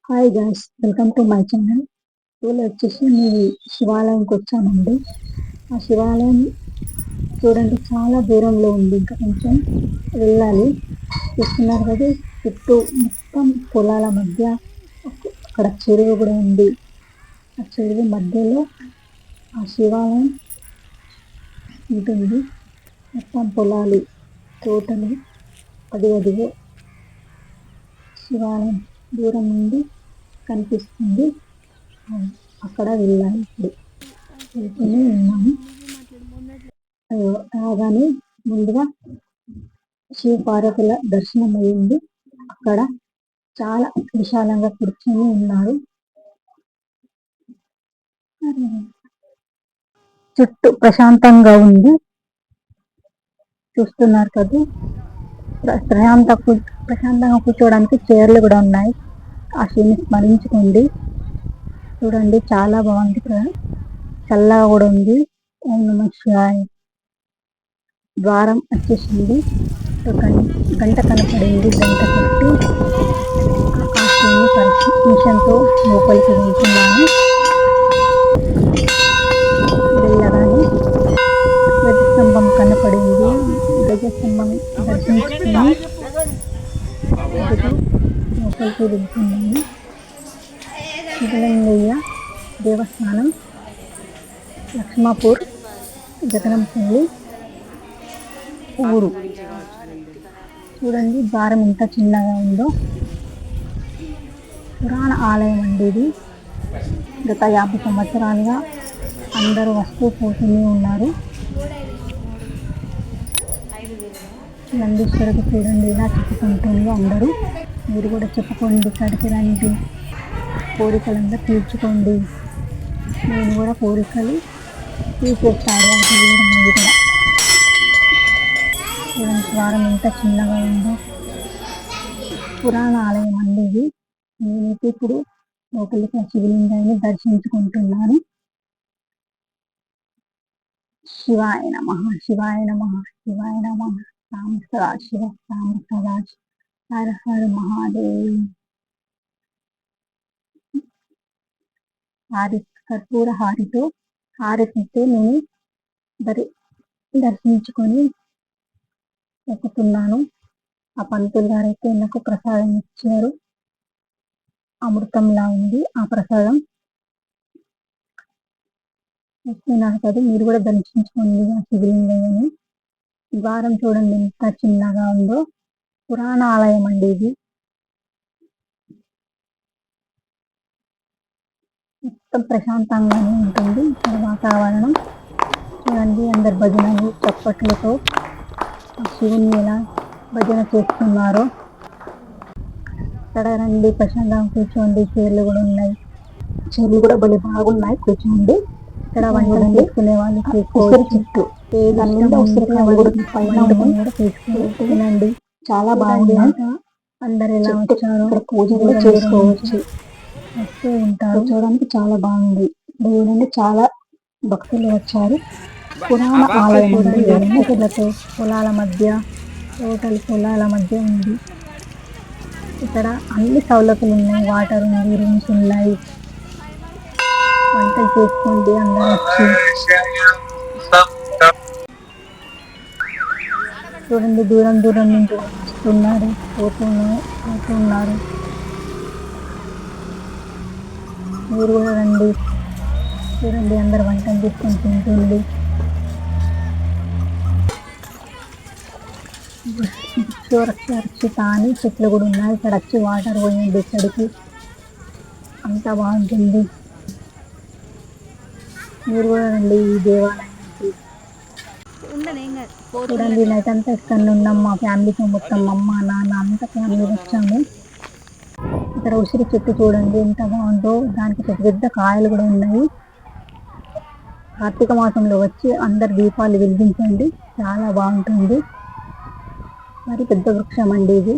Hi guys, welcome to my channel. ఇవాళ వచ్చేసి మీ శివాలయంకి వచ్చామండి. ఆ శివాలయం చూడండి, చాలా దూరంలో ఉంది. ఇంకా కొంచెం వెళ్ళాలి. చూస్తున్నారు కదా, చుట్టూ మొత్తం పొలాల మధ్య అక్కడ చెరువు కూడా ఉంది. ఆ చెరువు మధ్యలో ఆ శివాలయం ఉంటుంది. మొత్తం పొలాలు, తోటలు, అదిగో శివాలయం దూరం నుండి కనిపిస్తుంది. అక్కడ వెళ్ళాలి. ఇప్పుడు వెళ్తూనే ఉన్నాము. రాగానే ముందుగా శివ పార్వతుల దర్శనం అయింది. అక్కడ చాలా విశాలంగా కూర్చొని ఉన్నారు. చుట్టూ ప్రశాంతంగా ఉంది. చూస్తున్నారు కదా, ప్రశాంతంగా కూర్చోవడానికి చైర్లు కూడా ఉన్నాయి. ఆ శివుని స్మరించుకోండి. చూడండి, చాలా బాగుంది కదా, చల్లగా కూడా ఉంది. ఓం నమః శివాయ. ద్వారం వచ్చేసింది. గంట కనపడింది. గంట కొట్టి ఆ శివుని పర్మిషన్తో లోపలికి వెళ్తున్నాను. వెళ్ళగానే ధ్వజస్తంభం కనపడింది. ధ్వజస్తంభం దర్శించుకుని లోపలికి వెళ్తున్నాను. శివలింగయ్య దేవస్థానం, లక్ష్మాపూర్, జగనంపల్లి ఊరు. చూడండి, ద్వారం ఎంత చిన్నగా ఉందో. పురాణ ఆలయం అండి ఇది. గత 50 సంవత్సరాలుగా అందరూ వస్తూ పోతూనే ఉన్నారు. నందీశ్వరుడు చూడండి ఇలా చెప్పుకుంటుందో అందరూ. మీరు కూడా చెప్పుకోండి, ఇక్కడికి రండి, కోరికలంతా తీర్చుకోండి. నేను కూడా కోరికలు తీర్చేస్తాడు ఆ దేవుడు ముందు కూడా. ద్వారం ఎంత చిన్నగా ఉందో. పురాణ ఆలయం అండి ఇది. నేనైతే ఇప్పుడు లోపలికి శివలింగాన్ని దర్శించుకుంటున్నాను. శివాయ నమః, శివాయ నమః, శివాయ నమః. రామ సదాశివ, రామ సదాశివ, హర హర మహాదేవ్. కర్పూర హారతితో నేను దర్శించుకొని ఎక్కుతున్నాను. ఆ పంతులు గారు అయితే నాకు ప్రసాదం ఇచ్చారు. అమృతంలా ఉంది ఆ ప్రసాదం. చూస్తున్నారు కదా, మీరు కూడా దర్శించుకోండి ఆ శివలింగాన్ని. ద్వారం చూడండి ఎంత చిన్నగా ఉందో. పురాణ ఆలయం అండి ఇది. మొత్తం ప్రశాంతంగానే ఉంటుంది ఇక్కడ వాతావరణం. చూడండి, అందరు భజనలు చప్పట్లతో శివుని ఎలా భజన చేస్తున్నారు. ఇక్కడ రండి, ప్రశాంతంగా కూర్చోండి. చైర్లు కూడా ఉన్నాయి. చైర్లు కూడా భలే బాగున్నాయి. కూర్చోండి. ఇక్కడ వంటలు చేసుకునే వాళ్ళు చేసుకోవచ్చు. తినండి, చాలా బాగుంది. అందరు ఎలా వచ్చారో పూజ కూడా చేసుకోవచ్చు. వస్తూ ఉంటారు. చూడడానికి చాలా బాగుంది. దేవుడు చాలా భక్తులు వచ్చారు. పురాణ ఆలయం పొలాల మధ్య, టోటల్ పొలాల మధ్య ఉంది. ఇక్కడ అన్ని సౌలతులు ఉన్నాయి. వాటర్ ఉంది, రూమ్స్ ఉన్నాయి. వంటలు చేసుకోండి అందరూ వచ్చి. చూడండి, దూరం దూరం నుంచి వస్తున్నారు, పోతున్నారు. మీరు కూడా రండి. చూడండి, అందరు వంటలు చేసుకొని తింటుంది. సురక్షిత అని చెట్లు కూడా ఉన్నాయి. ఇక్కడ వచ్చి వాటర్ పోయింది. ఇక్కడికి అంతా బాగుంటుంది. మీరు కూడా రండి ఈ దేవాలయానికి. చూడండి, నైట్ అంతా ఇక్కడ ఉన్నాం మా ఫ్యామిలీతో. మొత్తం అమ్మ నాన్న అంతా ఫ్యామిలీ వచ్చాము. ఇక్కడ ఉసిరి చెట్టు చూడండి ఎంత బాగుందో. దానికి పెద్ద పెద్ద కాయలు కూడా ఉన్నాయి. కార్తీక మాసంలో వచ్చి అందరు దీపాలు వెలిగించండి, చాలా బాగుంటుంది. మరి పెద్ద వృక్షం అండి ఇది.